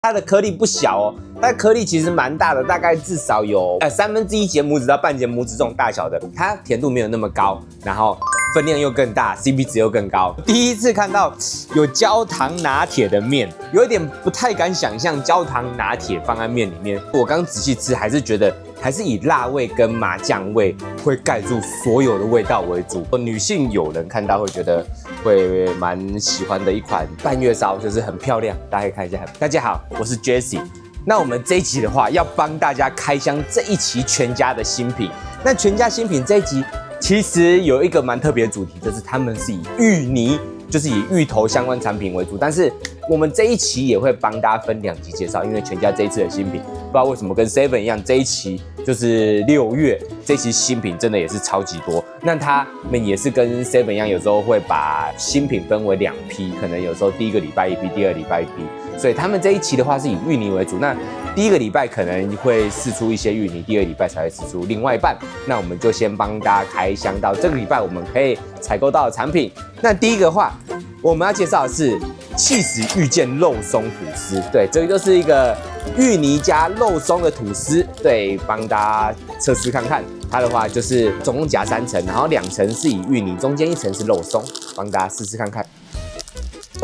它的颗粒不小哦，它的颗粒其实蛮大的，大概至少有1/3节拇指到半节拇指这种大小的。它甜度没有那么高，然后分量又更大 ，CP 值又更高。第一次看到有焦糖拿铁的面，有一点不太敢想象焦糖拿铁放在面里面。我刚仔细吃，还是觉得还是以辣味跟麻酱味会盖住所有的味道为主。女性友人看到会觉得会蛮喜欢的一款半月烧，就是很漂亮，大家可以看一下。大家好，我是 Jesse。那我们这一集的话，要帮大家开箱这一期全家的新品。那全家新品这一集其实有一个蛮特别的主题，就是他们是以芋泥，就是以芋头相关产品为主。但是我们这一期也会帮大家分2集介绍，因为全家这一次的新品，不知道为什么跟 Seven 一样，这一期就是6月，这一期新品真的也是超级多。那他们也是跟 Seven 一样，有时候会把新品分为2批，可能有时候第1个礼拜1批，第2个礼拜1批。所以他们这一期的话是以芋泥为主，那第1个礼拜可能会释出一些芋泥，第2个礼拜才会释出另外一半。那我们就先帮大家开箱到这个礼拜我们可以采购到的产品。那第一个话，我们要介绍的是起司遇见肉松吐司，对，这个就是一个芋泥加肉松的吐司，对，帮大家测试看看。它的话就是总共夹3层，然后2层是以芋泥，中间1层是肉松，帮大家试试看看。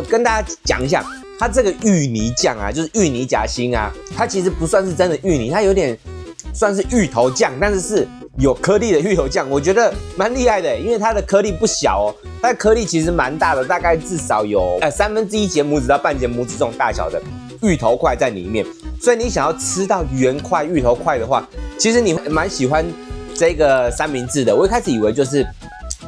跟大家讲一下，它这个芋泥酱啊，就是芋泥夹心啊，它其实不算是真的芋泥，它有点算是芋头酱，但是是有颗粒的芋头酱，我觉得蛮厉害的，因为它的颗粒不小哦，它的颗粒其实蛮大的，大概至少有1/3节拇指到半节拇指这种大小的芋头块在里面。所以你想要吃到圆块芋头块的话，其实你蛮喜欢这个三明治的。我一开始以为就是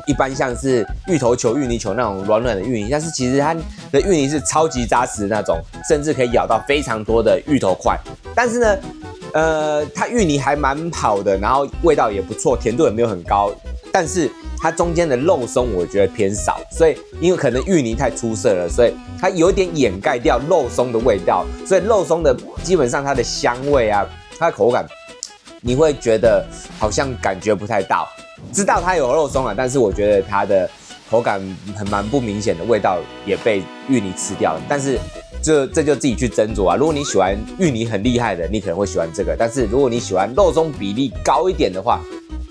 一般像是芋头球、芋泥球那种软软的芋泥，但是其实它的芋泥是超级扎实的那种，甚至可以咬到非常多的芋头块。但是呢，它芋泥还蛮好的，然后味道也不错，甜度也没有很高，但是它中间的肉松我觉得偏少，所以因为可能芋泥太出色了，所以它有点掩盖掉肉松的味道，所以肉松的基本上它的香味啊，它的口感，你会觉得好像感觉不太到。知道它有肉松啊，但是我觉得它的口感蛮不明显的，味道也被芋泥吃掉了。但是这就自己去斟酌啊。如果你喜欢芋泥很厉害的，你可能会喜欢这个；但是如果你喜欢肉松比例高一点的话，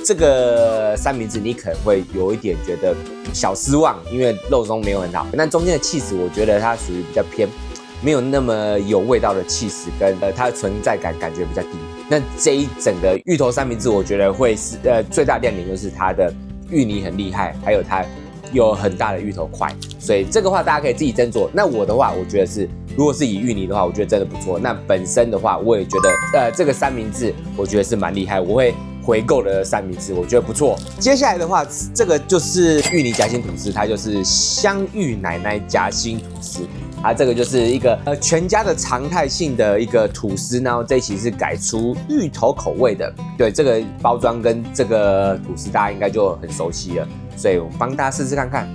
这个三明治你可能会有一点觉得小失望，因为肉松没有很好。但中间的起司，我觉得它属于比较偏没有那么有味道的起司，跟它的存在感感觉比较低。那这一整个芋头三明治，我觉得会是最大亮点就是它的芋泥很厉害，还有它有很大的芋头块，所以这个话大家可以自己斟酌。那我的话，我觉得是如果是以芋泥的话，我觉得真的不错。那本身的话，我也觉得这个三明治我觉得是蛮厉害，我会回购的三明治，我觉得不错。接下来的话，这个就是芋泥夹心吐司，它就是香芋奶奶夹心吐司。它这个就是一个全家的常态性的一个吐司，然后这一期是改出芋头口味的。对，这个包装跟这个吐司大家应该就很熟悉了，所以我帮大家试试看看。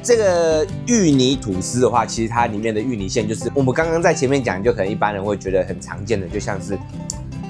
这个芋泥吐司的话，其实它里面的芋泥馅就是我们刚刚在前面讲，就可能一般人会觉得很常见的，就像是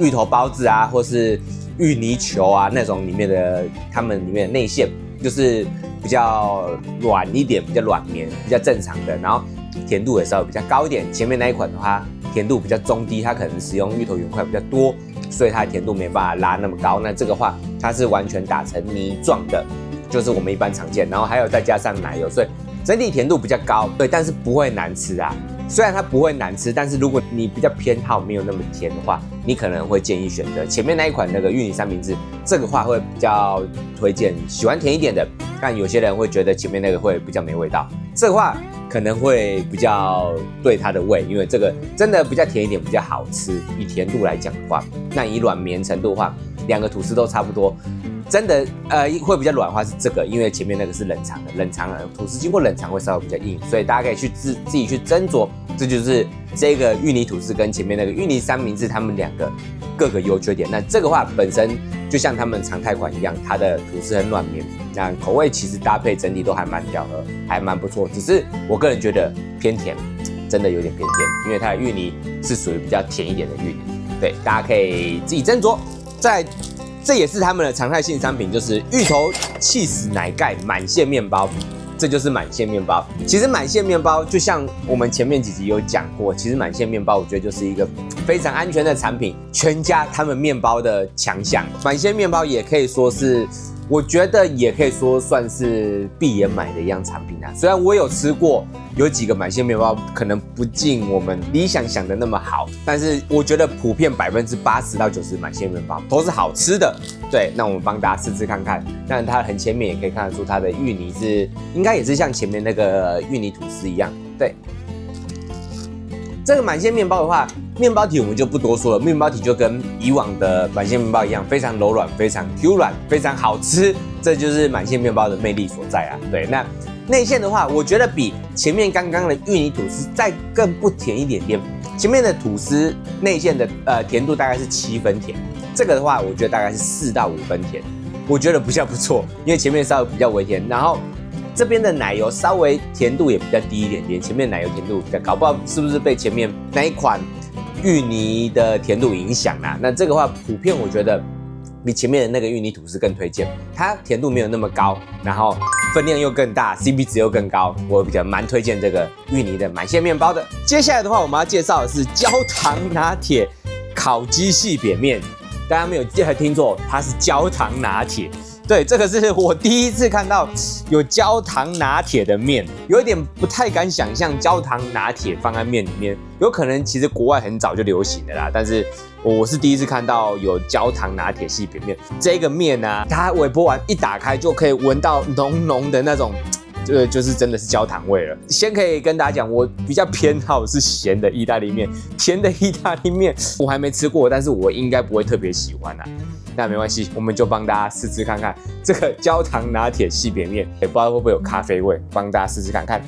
芋头包子啊，或是芋泥球啊那种里面的，它们里面的内馅就是比较软一点，比较软绵，比较正常的，然后甜度也稍微比较高一点。前面那一款的话，甜度比较中低，它可能使用芋头圆块比较多，所以它的甜度没办法拉那么高。那这个话，它是完全打成泥状的，就是我们一般常见，然后还有再加上奶油，所以整体甜度比较高，对，但是不会难吃啊。虽然它不会难吃，但是如果你比较偏好没有那么甜的话，你可能会建议选择前面那一款那个芋泥三明治，这个话会比较推荐喜欢甜一点的，但有些人会觉得前面那个会比较没味道，这个话可能会比较对它的胃，因为这个真的比较甜一点，比较好吃。以甜度来讲的话，那以软绵程度的话，两个吐司都差不多。真的会比较软的话是这个，因为前面那个是冷藏的，冷藏吐司经过冷藏会稍微比较硬，所以大家可以去自己去斟酌。这就是这个芋泥吐司跟前面那个芋泥三明治，他们两个各个优缺点。那这个话本身就像他们常态款一样，它的吐司很软绵，那口味其实搭配整体都还蛮调和，还蛮不错。只是我个人觉得偏甜，真的有点偏甜，因为它的芋泥是属于比较甜一点的芋泥。对，大家可以自己斟酌。这也是他们的常态性商品，就是芋头起司奶盖满馅面包。这就是满线面包。其实满线面包就像我们前面几集有讲过，其实满线面包我觉得就是一个非常安全的产品，全家他们面包的强项。满线面包也可以说是。我觉得也可以说算是必也买的一样产品啊。虽然我有吃过，有几个满线面包可能不尽我们理想想的那么好，但是我觉得普遍80%到90%满线面包都是好吃的。对，那我们帮大家试吃看看。那它很前面也可以看得出它的芋泥是，应该也是像前面那个芋泥吐司一样。对，这个满线面包的话。面包体我们就不多说了，面包体就跟以往的满线面包一样，非常柔软，非常 Q 软，非常好吃，这就是满线面包的魅力所在啊。对，那内馅的话，我觉得比前面刚刚的芋泥吐司再更不甜一点点。前面的吐司内馅的甜度大概是7分甜，这个的话，我觉得大概是4到5分甜，我觉得比较不错，因为前面稍微比较微甜，然后。这边的奶油稍微甜度也比较低一点点，前面奶油甜度比较高，不知道是不是被前面那一款芋泥的甜度影响啦。那这个话，普遍我觉得比前面的那个芋泥吐司更推荐，它甜度没有那么高，然后分量又更大 ，CP 值又更高，我比较蛮推荐这个芋泥的满线面包的。接下来的话，我们要介绍的是焦糖拿铁烤鸡细扁面，大家没有听错，它是焦糖拿铁。对，这个是我第一次看到有焦糖拿铁的面，有一点不太敢想象焦糖拿铁放在面里面，有可能其实国外很早就流行的啦，但是我是第一次看到有焦糖拿铁细扁面。这个面啊，它微波完一打开就可以闻到浓浓的那种。就是真的是焦糖味了。先可以跟大家讲，我比较偏好是咸的意大利面，甜的意大利面我还没吃过，但是我应该不会特别喜欢啦。那没关系，我们就帮大家试吃看看这个焦糖拿铁细扁面，也不知道会不会有咖啡味，帮大家试试看看。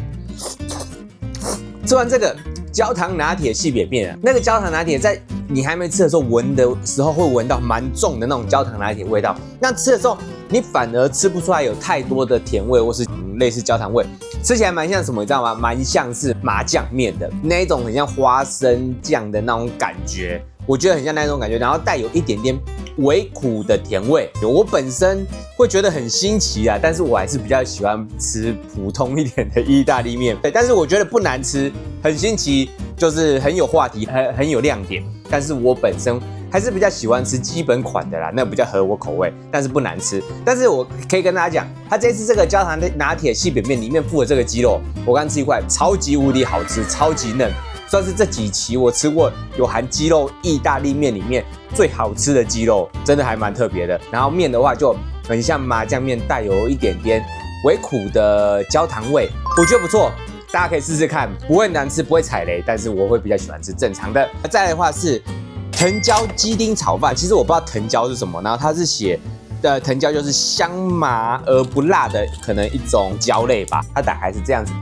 吃完这个焦糖拿铁细扁面啊，那个焦糖拿铁在你还没吃的时候闻的时候会闻到蛮重的那种焦糖拿铁味道，那吃的时候你反而吃不出来有太多的甜味或是类似焦糖味，吃起来蛮像什么你知道吗？蛮像是麻酱面的那一种，很像花生酱的那种感觉，我觉得很像那种感觉，然后带有一点点微苦的甜味。我本身会觉得很新奇啊，但是我还是比较喜欢吃普通一点的意大利面。对，但是我觉得不难吃，很新奇，就是很有话题，很有亮点。但是我本身还是比较喜欢吃基本款的啦，那比较合我口味，但是不难吃。但是我可以跟大家讲，它这次这个焦糖拿铁细扁面里面附的这个鸡肉，我刚吃一块，超级无敌好吃，超级嫩，算是这几期我吃过有含鸡肉意大利面里面最好吃的鸡肉，真的还蛮特别的。然后面的话就很像麻酱面，带有一点点微苦的焦糖味，我觉得不错。大家可以试试看，不会难吃，不会踩雷，但是我会比较喜欢吃正常的。再来的话是藤椒鸡丁炒饭，其实我不知道藤椒是什么，然后它是写的藤椒就是香麻而不辣的可能一种椒类吧。它打开是这样子，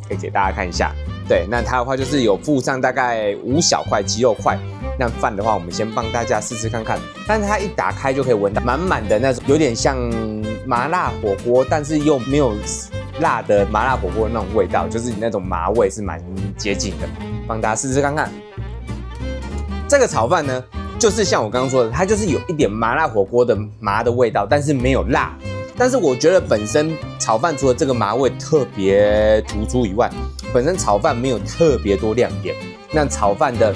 可以给大家看一下。对，那它的话就是有附上大概5小块鸡肉块。那饭的话，我们先帮大家试试看看。但是它一打开就可以闻到满满的那种，有点像麻辣火锅，但是又没有辣的麻辣火锅的那种味道，就是你那种麻味是蛮接近的。帮大家试试看看。这个炒饭呢，就是像我刚刚说的，它就是有一点麻辣火锅的麻的味道，但是没有辣。但是我觉得本身炒饭除了这个麻味特别突出以外，本身炒饭没有特别多亮点。那炒饭的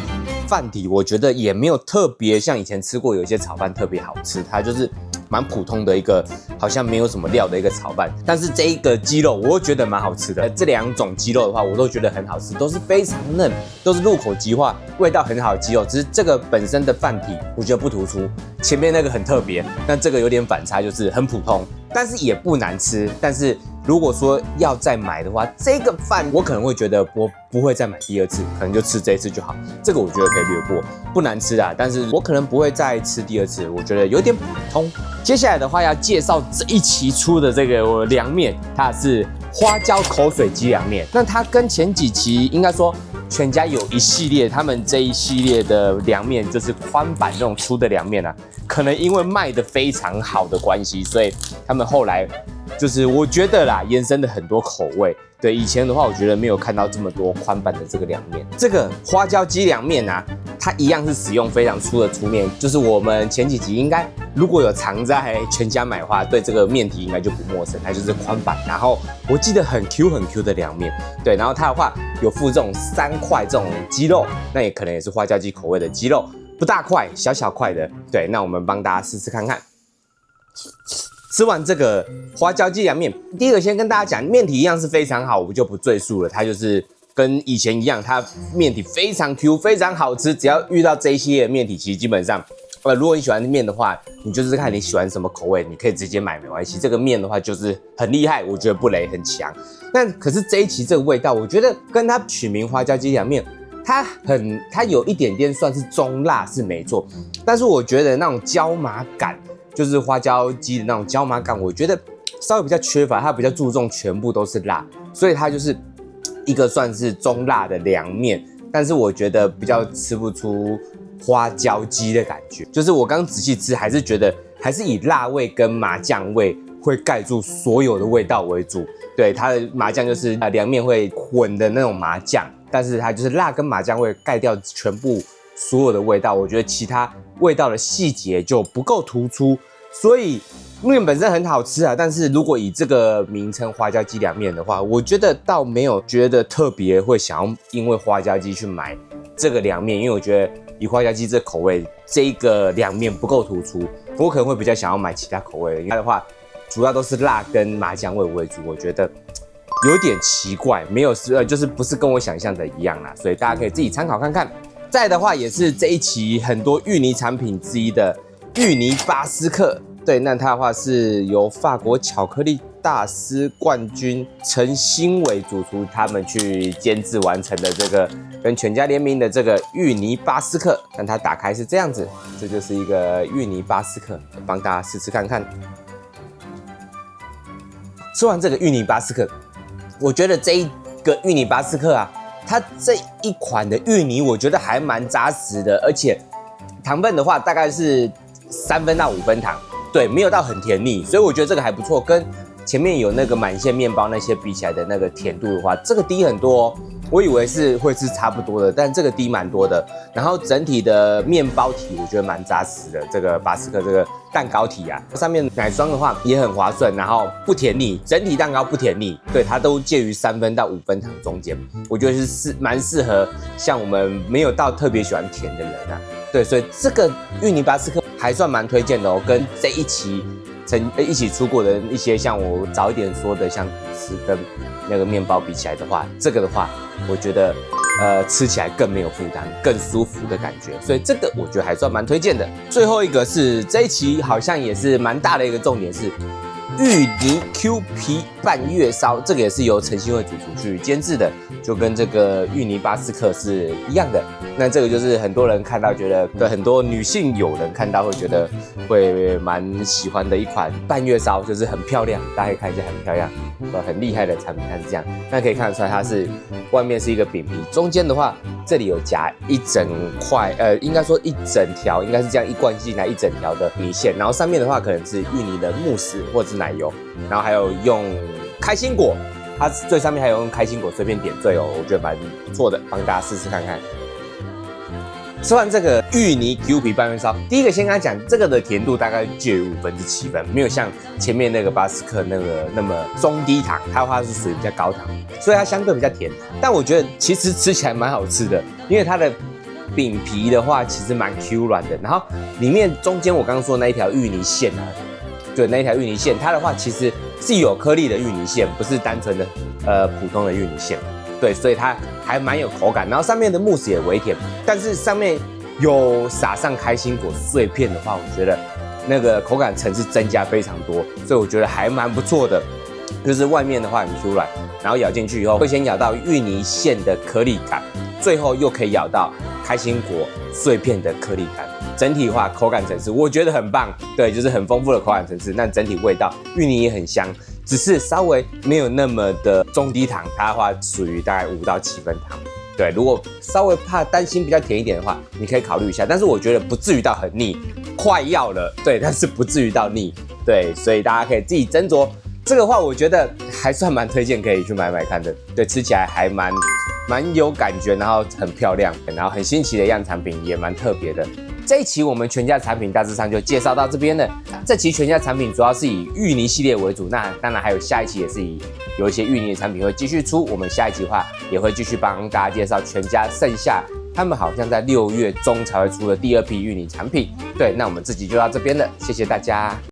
饭底我觉得也没有特别像以前吃过有一些炒饭特别好吃，它就是蛮普通的一个好像没有什么料的一个炒饭。但是这一个鸡肉我又觉得蛮好吃的，这2种鸡肉的话我都觉得很好吃，都是非常嫩，都是入口即化，味道很好的鸡肉。只是这个本身的饭体我觉得不突出，前面那个很特别，但这个有点反差，就是很普通，但是也不难吃。但是如果说要再买的话，这个饭我可能会觉得我不会再买第2次，可能就吃这一次就好。这个我觉得可以略过，不难吃啊，但是我可能不会再吃第2次，我觉得有点普通。接下来的话要介绍这一期出的这个凉面，它是花椒口水鸡凉面。那它跟前几期应该说全家有一系列，他们这一系列的凉面就是宽版这种粗的凉面啊，可能因为卖的非常好的关系，所以他们后来就是我觉得啦，延伸了很多口味。对，以前的话，我觉得没有看到这么多宽版的这个凉面。这个花椒鸡凉面啊，它一样是使用非常粗的粗面，就是我们前几集应该如果有常在全家买的话，对这个面体应该就不陌生，它就是宽版，然后我记得很 Q 的凉面，对，然后它的话有附这种3块这种鸡肉，那也可能也是花椒鸡口味的鸡肉，不大块，小块的，对，那我们帮大家试试看看。吃完这个花椒鸡凉面，第一个先跟大家讲，面体一样是非常好，我就不赘述了，它就是跟以前一样，它面体非常 Q， 非常好吃。只要遇到这一系列的面体，其实基本上，如果你喜欢面的话，你就是看你喜欢什么口味，你可以直接买没关系。这个面的话就是很厉害，我觉得不雷很强。那可是这一期这个味道，我觉得跟它取名花椒鸡凉面，它有一点点算是中辣是没错，但是我觉得那种椒麻感。就是花椒鸡的那种椒麻感，我觉得稍微比较缺乏，它比较注重全部都是辣，所以它就是一个算是中辣的凉面，但是我觉得比较吃不出花椒鸡的感觉。就是我刚仔细吃，还是觉得还是以辣味跟麻酱味会盖住所有的味道为主。对，它的麻酱就是凉面会混的那种麻酱，但是它就是辣跟麻酱味盖掉全部所有的味道，我觉得其他味道的细节就不够突出，所以面本身很好吃啊，但是如果以这个名称花椒鸡凉面的话，我觉得倒没有觉得特别会想要因为花椒鸡去买这个凉面，因为我觉得以花椒鸡这口味，这个凉面不够突出，我可能会比较想要买其他口味的。因为它的话主要都是辣跟麻酱味为主，我觉得有点奇怪，没有就是不是跟我想象的一样啦，所以大家可以自己参考看看。再来的话，也是这一期很多芋泥产品之一的芋泥巴斯克。对，那它的话是由法国巧克力大师冠军陈新伟主厨他们去监制完成的这个跟全家联名的这个芋泥巴斯克。但它打开是这样子，这就是一个芋泥巴斯克，帮大家试吃看看。吃完这个芋泥巴斯克，我觉得这一个芋泥巴斯克啊，它这一款的芋泥我觉得还蛮扎实的，而且糖分的话大概是3分到5分糖，对，没有到很甜腻，所以我觉得这个还不错。跟前面有那个满馅面包那些比起来的那个甜度的话，这个低很多哦。我以为是会是差不多的，但这个低蛮多的。然后整体的面包体我觉得蛮扎实的，这个巴斯克这个蛋糕体啊，上面奶霜的话也很滑顺，然后不甜腻，整体蛋糕不甜腻，对，它都介于3分到5分糖中间，我觉得是蛮适合像我们没有到特别喜欢甜的人啊，对，所以这个芋泥巴斯克还算蛮推荐的哦，跟这一期一起出过的一些像我早一点说的像吐司跟那个面包比起来的话，这个的话我觉得吃起来更没有负担，更舒服的感觉，所以这个我觉得还算蛮推荐的。最后一个是这一期好像也是蛮大的一个重点是芋泥 Q 皮半月烧，这个也是由陈新伟主厨去监制的，就跟这个芋泥巴斯克是一样的。那这个就是很多人看到觉得，对很多女性友人看到会觉得会蛮喜欢的一款半月烧，就是很漂亮，大家可以看一下很漂亮，很厉害的产品，它是这样。那可以看得出来，它是外面是一个饼皮，中间的话这里有夹一整块，应该说一整条，应该是这样一灌进来一整条的米线，然后上面的话可能是芋泥的慕斯或者是奶油，然后还有用开心果，它最上面还有用开心果碎片点缀哦，我觉得蛮不错的，帮大家试试看看。吃完这个芋泥 Q 皮半月烧，第一个先跟他讲，这个的甜度大概介于5分至7分，没有像前面那个巴斯克那个那么中低糖，它的话是属于比较高糖，所以它相对比较甜。但我觉得其实吃起来蛮好吃的，因为它的饼皮的话其实蛮 Q 软的，然后里面中间我刚刚说的那一条芋泥馅啊，对，那一条芋泥馅，它的话其实是有颗粒的芋泥馅，不是单纯的普通的芋泥馅。对，所以它还蛮有口感，然后上面的慕斯也微甜，但是上面有撒上开心果碎片的话，我觉得那个口感层次增加非常多，所以我觉得还蛮不错的。就是外面的话很 Q 软，然后咬进去以后会先咬到芋泥馅的颗粒感，最后又可以咬到开心果碎片的颗粒感。整体的话口感层次我觉得很棒，对，就是很丰富的口感层次，但整体味道芋泥也很香。只是稍微没有那么的中低糖，它的话属于大概5到7分糖。对，如果稍微担心比较甜一点的话，你可以考虑一下。但是我觉得不至于到很腻，快要了，对，但是不至于到腻，对，所以大家可以自己斟酌。这个话我觉得还算蛮推荐，可以去买买看的。对，吃起来还蛮蛮有感觉，然后很漂亮，然后很新奇的一样产品，也蛮特别的。这一期我们全家产品大致上就介绍到这边了。这期全家产品主要是以芋泥系列为主，那当然还有下一期也是有一些芋泥的产品会继续出。我们下一期的话也会继续帮大家介绍全家剩下他们好像在6月中才会出的第2批芋泥产品。对，那我们这集就到这边了，谢谢大家。